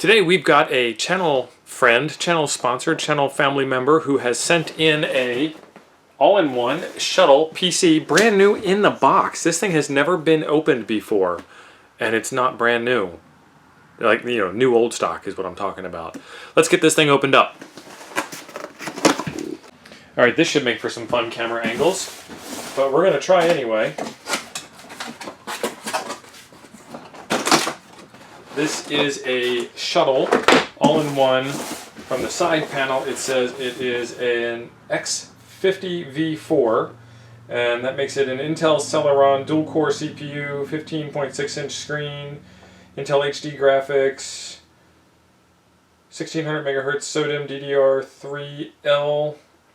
Today we've got a channel friend, channel sponsor, channel family member who has sent in a all-in-one Shuttle PC, brand new in the box. This thing has never been opened before, and it's not brand new. Like, you know, new old stock is what I'm talking about. Let's get this thing opened up. Alright, this should make for some fun camera angles, but we're going to try anyway. This is a Shuttle all-in-one. From the side panel it says it is an X50V4, and that makes it an Intel Celeron dual-core CPU, 15.6-inch screen, Intel HD graphics, 1600 MHz SODIMM DDR3L,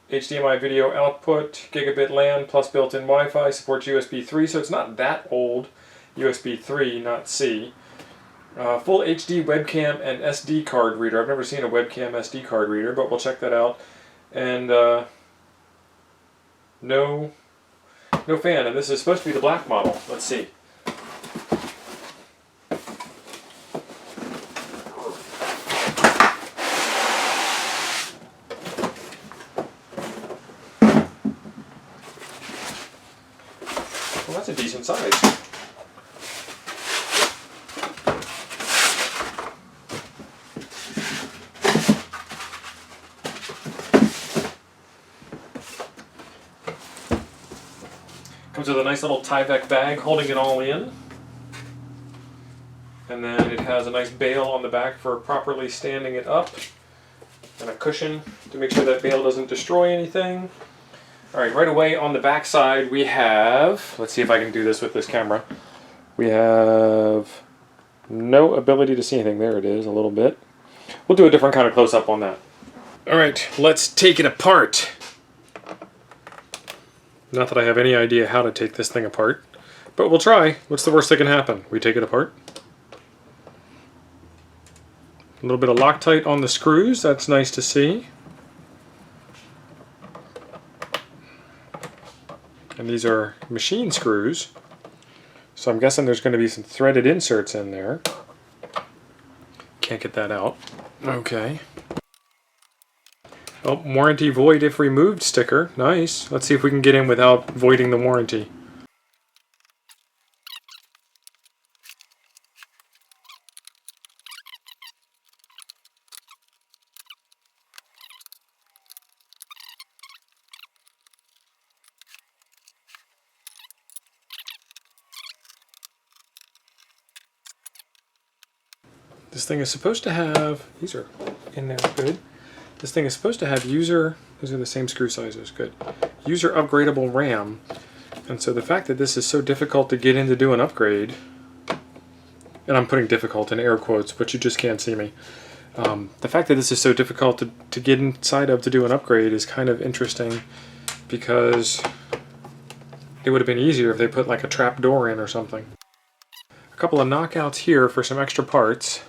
HDMI video output, gigabit LAN plus built-in Wi-Fi, supports USB 3, so it's not that old. USB 3, not C. Full HD webcam and SD card reader. I've never seen a webcam SD card reader, but we'll check that out. And no fan. And this is supposed to be the black model. Let's see. Well, that's a decent size. Comes with a nice little Tyvek bag holding it all in. And then it has a nice bail on the back for properly standing it up. And a cushion to make sure that bail doesn't destroy anything. Alright, right away on the back side we have, let's see if I can do this with this camera. We have no ability to see anything. There it is, a little bit. We'll do a different kind of close-up on that. Alright, let's take it apart. Not that I have any idea how to take this thing apart, but we'll try. What's the worst that can happen? We take it apart. A little bit of Loctite on the screws, that's nice to see. And these are machine screws, so I'm guessing there's going to be some threaded inserts in there. Can't get that out. Okay. Oh, warranty void if removed sticker. Nice. Let's see if we can get in without voiding the warranty. This thing is supposed to have, these are in there good. This thing is supposed to have user, those are the same screw sizes, good. User upgradable RAM. And so the fact that this is so difficult to get in to do an upgrade, and I'm putting difficult in air quotes, but you just can't see me. The fact that this is so difficult to get inside of to do an upgrade is kind of interesting, because it would have been easier if they put like a trap door in or something. A couple of knockouts here for some extra parts.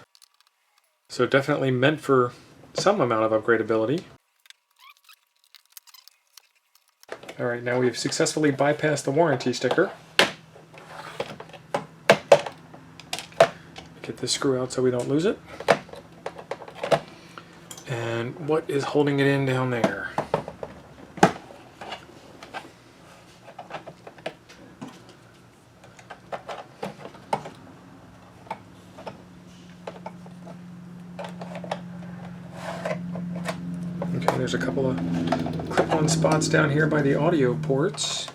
So definitely meant for some amount of upgradability. Alright, now we've successfully bypassed the warranty sticker. Get this screw out so we don't lose it. And what is holding it in down there? Okay, there's a couple of clip-on spots down here by the audio ports.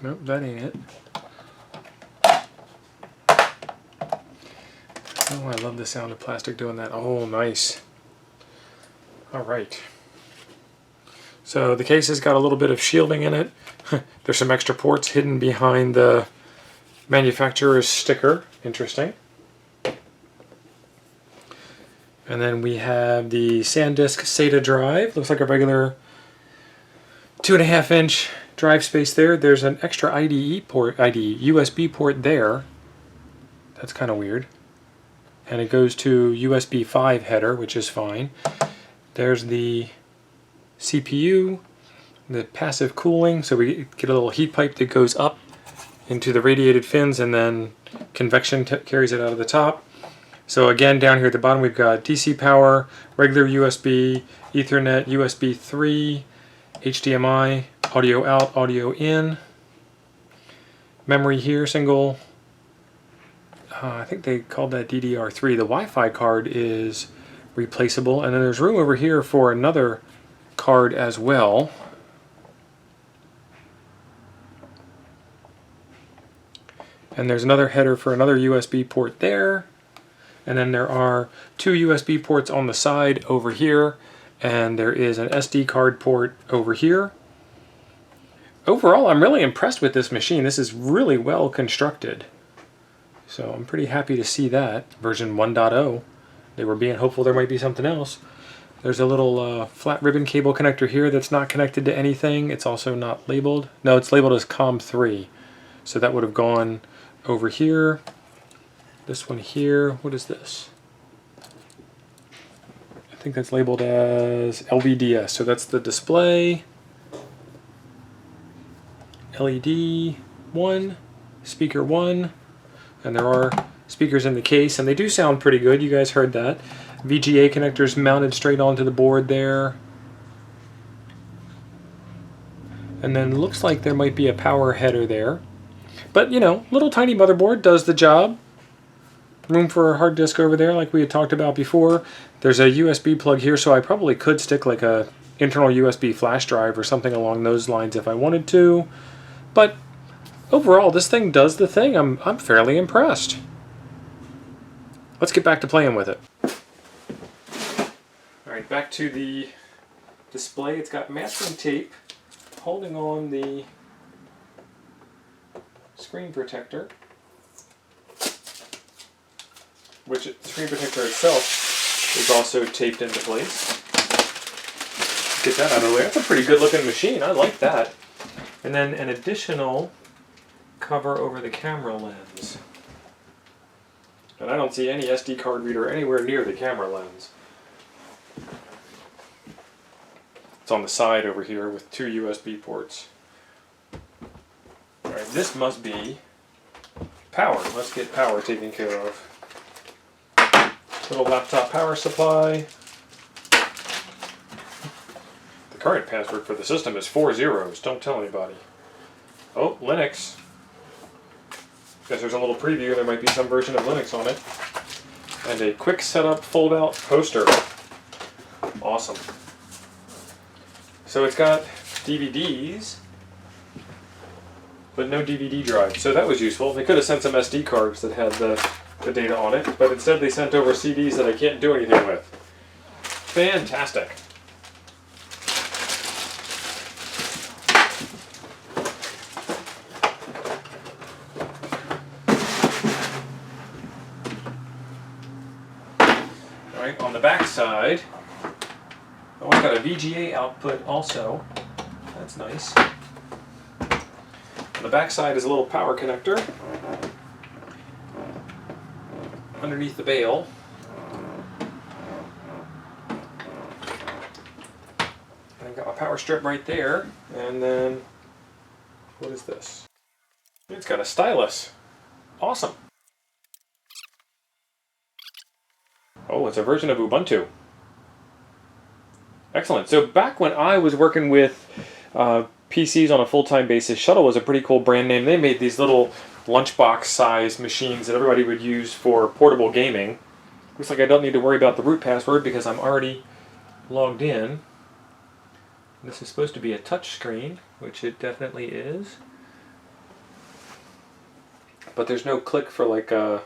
Nope, that ain't it. Oh, I love the sound of plastic doing that. Oh, nice. Alright. So the case has got a little bit of shielding in it. There's some extra ports hidden behind the manufacturer's sticker. Interesting. And then we have the SanDisk SATA drive. Looks like a regular 2.5-inch drive space there. There's an extra USB port there. That's kind of weird. And it goes to USB 5 header, which is fine. There's the CPU, the passive cooling, so we get a little heat pipe that goes up into the radiated fins, and then convection carries it out of the top. So again, down here at the bottom we've got DC power, regular USB, Ethernet, USB 3, HDMI, audio out, audio in. Memory here, single, I think they called that DDR3. The Wi-Fi card is replaceable, and then there's room over here for another card as well. And there's another header for another USB port there. And then there are two USB ports on the side over here, and there is an SD card port over here. Overall, I'm really impressed with this machine. This is really well constructed. So I'm pretty happy to see that. Version 1.0. They were being hopeful there might be something else. There's a little flat ribbon cable connector here that's not connected to anything. It's also not labeled. No, it's labeled as COM3. So that would have gone over here. This one here, what is this? I think that's labeled as LVDS. So that's the display. LED 1, speaker 1, and there are speakers in the case, and they do sound pretty good. You guys heard that. VGA connectors mounted straight onto the board there. And then looks like there might be a power header there. But, you know, little tiny motherboard does the job. Room for a hard disk over there like we had talked about before. There's a USB plug here, so I probably could stick like a internal USB flash drive or something along those lines if I wanted to. But overall, this thing does the thing. I'm fairly impressed. Let's get back to playing with it. Alright, back to the display. It's got masking tape holding on the screen protector, which the screen protector itself is also taped into place. Get that out of the way. That's a pretty good looking machine. I like that. And then an additional cover over the camera lens. And I don't see any SD card reader anywhere near the camera lens. It's on the side over here with two USB ports. Alright, this must be power. Let's get power taken care of. Little laptop power supply. The current password for the system is 4 zeros. Don't tell anybody. Oh, Linux. Guess there's a little preview. There might be some version of Linux on it. And a quick setup fold-out poster. Awesome. So it's got DVDs, but no DVD drive. So that was useful. They could have sent some SD cards that had the data on it, but instead they sent over CDs that I can't do anything with. Fantastic. Alright, on the back side, oh, it's got a VGA output also. That's nice. On the back side is a little power connector underneath the bail. And I've got my power strip right there. And then, what is this? It's got a stylus. Awesome. Oh, it's a version of Ubuntu. Excellent. So back when I was working with PCs on a full-time basis, Shuttle was a pretty cool brand name. They made these little lunchbox size machines that everybody would use for portable gaming. Looks like I don't need to worry about the root password because I'm already logged in. This is supposed to be a touch screen, which it definitely is. But there's no click for like a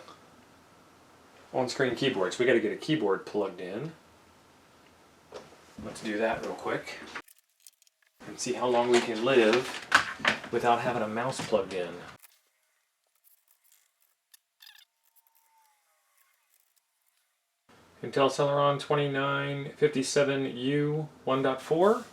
on-screen keyboard, so we got to get a keyboard plugged in. Let's do that real quick and see how long we can live without having a mouse plugged in. Intel Celeron 2957U 1.4.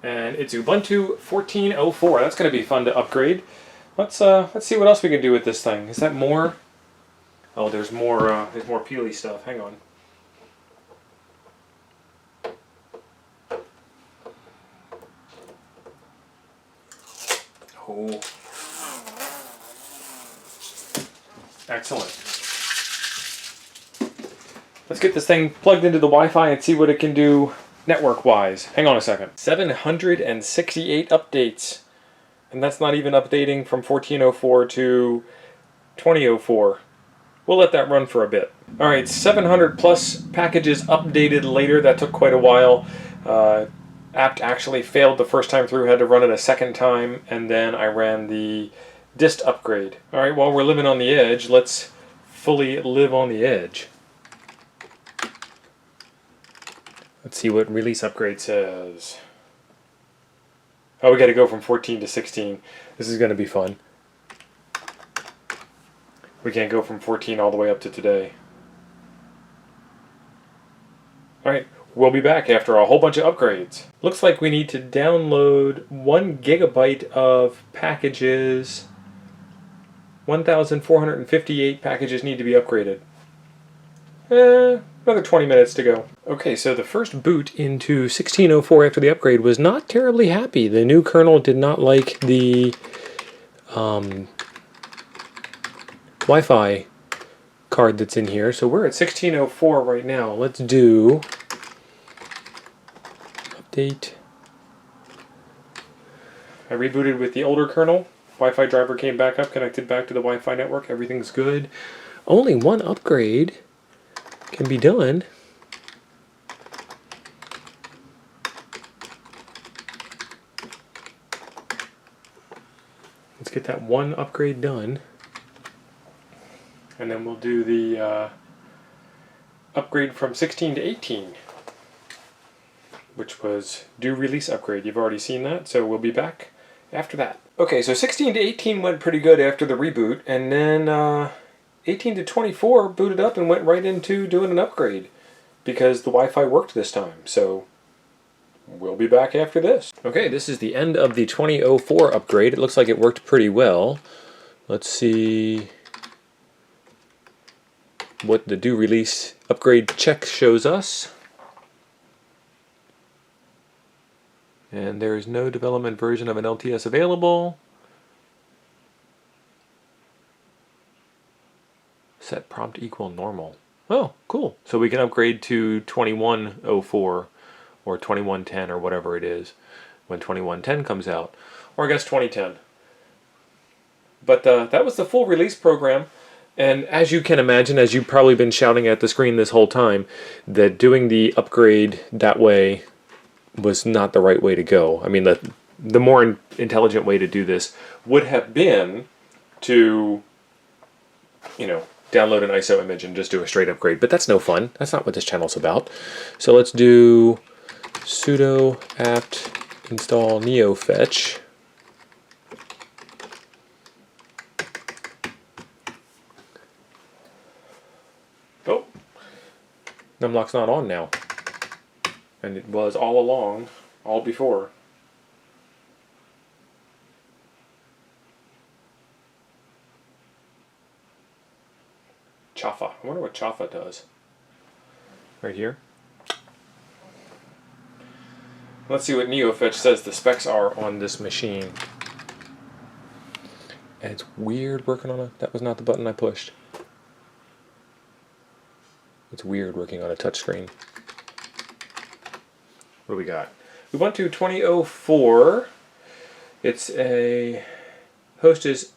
And it's Ubuntu 14.04. That's going to be fun to upgrade. Let's see what else we can do with this thing. Is that more? Oh, there's more peely stuff. Hang on. Oh. Excellent. Let's get this thing plugged into the Wi-Fi and see what it can do network-wise. Hang on a second. 768 updates. And that's not even updating from 14.04 to 20.04. We'll let that run for a bit. Alright, 700 plus packages updated later. That took quite a while. Apt actually failed the first time through, had to run it a second time, and then I ran the dist upgrade. Alright, while we're living on the edge, let's fully live on the edge. Let's see what release upgrade says. Oh, we got to go from 14 to 16. This is going to be fun. We can't go from 14 all the way up to today. Alright, we'll be back after a whole bunch of upgrades. Looks like we need to download 1 gigabyte of packages. 1,458 packages need to be upgraded. Another 20 minutes to go. Okay, so the first boot into 16.04 after the upgrade was not terribly happy. The new kernel did not like the Wi-Fi card that's in here. So we're at 16.04 right now. Let's do update. I rebooted with the older kernel. Wi-Fi driver came back up, connected back to the Wi-Fi network. Everything's good. Only one upgrade can be done. Let's get that one upgrade done. And then we'll do the upgrade from 16 to 18, which was due release upgrade. You've already seen that, so we'll be back after that. Okay, so 16 to 18 went pretty good after the reboot, and then 18 to 24 booted up and went right into doing an upgrade because the Wi-Fi worked this time. So we'll be back after this. Okay, this is the end of the 20.04 upgrade. It looks like it worked pretty well. Let's see what the due release upgrade check shows us. And there is no development version of an LTS available. Set prompt equal normal. Oh, cool. So we can upgrade to 21.04 or 21.10 or whatever it is when 21.10 comes out. Or I guess 2010. But that was the full release program. And as you can imagine, as you've probably been shouting at the screen this whole time, that doing the upgrade that way was not the right way to go. I mean, the more intelligent way to do this would have been to, you know, download an ISO image and just do a straight upgrade, but that's no fun. That's not what this channel's about. So let's do sudo apt install neofetch. Oh, numlock's not on now, and it was all along, all before. Chafa. I wonder what Chafa does. Right here. Let's see what neofetch says the specs are on this machine. And it's weird working on a... That was not the button I pushed. It's weird working on a touchscreen. What do we got? We went to 20.04. It's a... Host is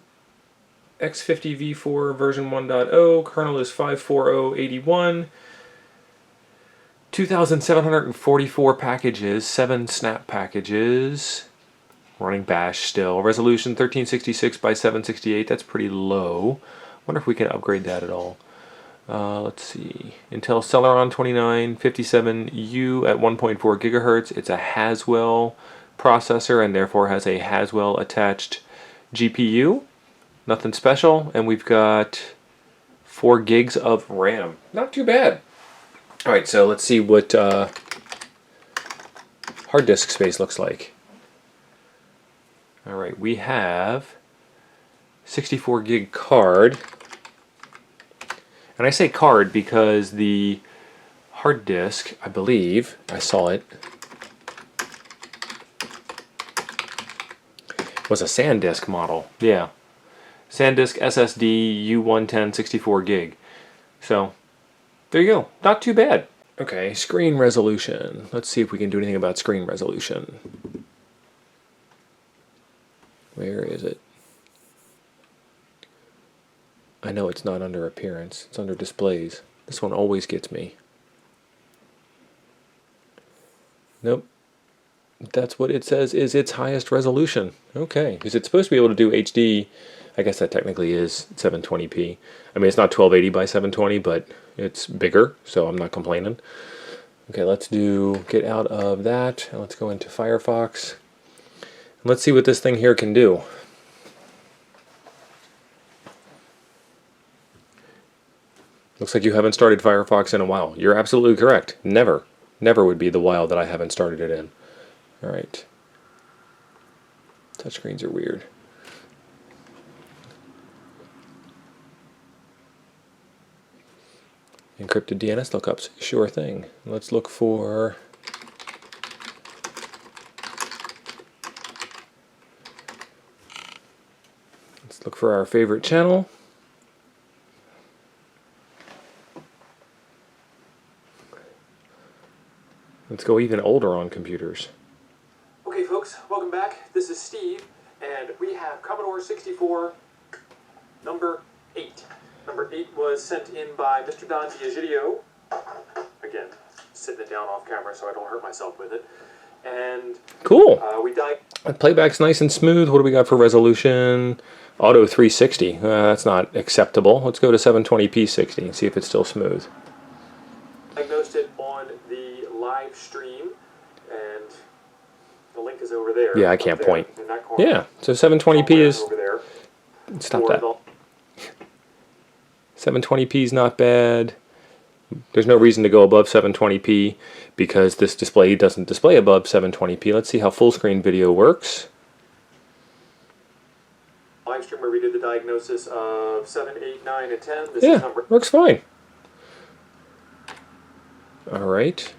X50V4 version 1.0, kernel is 54081, 2,744 packages, 7 snap packages, running bash still, resolution 1366 by 768, that's pretty low. Wonder if we can upgrade that at all. Let's see, Intel Celeron 2957U at 1.4 gigahertz. It's a Haswell processor and therefore has a Haswell attached GPU. Nothing special, and we've got 4 gigs of RAM. Not too bad. Alright, so let's see what hard disk space looks like. Alright, we have 64 gig card. And I say card because the hard disk, I believe, I saw it, Was a SanDisk model. Yeah. SanDisk SSD U110 64 gig. So, there you go. Not too bad. Okay, screen resolution. Let's see if we can do anything about screen resolution. Where is it? I know it's not under appearance. It's under displays. This one always gets me. Nope. That's what it says is its highest resolution. Okay, because it's supposed to be able to do HD. I guess that technically is 720p. I mean, it's not 1280 by 720, but it's bigger, so I'm not complaining. Okay, let's get out of that, and let's go into Firefox. Let's see what this thing here can do. Looks like you haven't started Firefox in a while. You're absolutely correct. Never. Never would be the while that I haven't started it in. Alright. Touchscreens are weird. Encrypted DNS lookups. Sure thing. Let's look for... Let's look for our favorite channel. Let's go even older on computers. Okay folks, welcome back. This is Steve, and we have Commodore 64 number 8. Number 8 was sent in by Mr. Don Diagidio. Again, sitting it down off camera so I don't hurt myself with it. And cool. Playback's nice and smooth. What do we got for resolution? Auto 360. That's not acceptable. Let's go to 720p 60 and see if it's still smooth. Diagnosed it on the live stream, and the link is over there. Yeah, I can't point. Yeah, so 720p is... Over there. Stop that. 720p is not bad. There's no reason to go above 720p because this display doesn't display above 720p. Let's see how full screen video works. Live stream where we did the diagnosis of 7, 8, 9, and 10. This is number... works fine. Alright.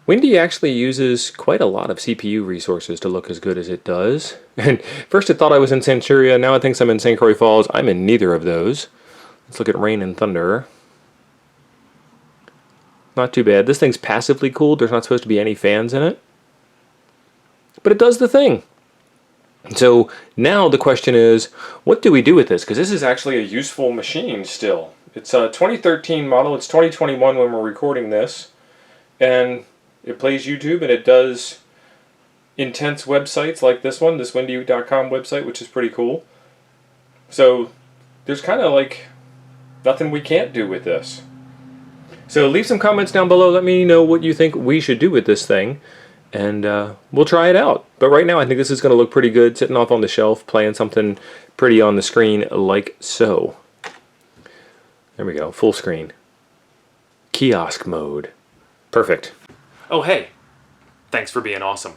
Windy actually uses quite a lot of CPU resources to look as good as it does. And first it thought I was in Centuria, now it thinks I'm in St. Croix Falls. I'm in neither of those. Let's look at Rain and Thunder. Not too bad. This thing's passively cooled. There's not supposed to be any fans in it. But it does the thing. So now the question is, what do we do with this? Because this is actually a useful machine still. It's a 2013 model. It's 2021 when we're recording this. And it plays YouTube, and it does intense websites like this one, this windy.com website, which is pretty cool. So there's kind of like nothing we can't do with this. So leave some comments down below. Let me know what you think we should do with this thing, and we'll try it out. But right now I think this is going to look pretty good, sitting off on the shelf, playing something pretty on the screen like so. There we go, full screen. Kiosk mode. Perfect. Oh hey, thanks for being awesome.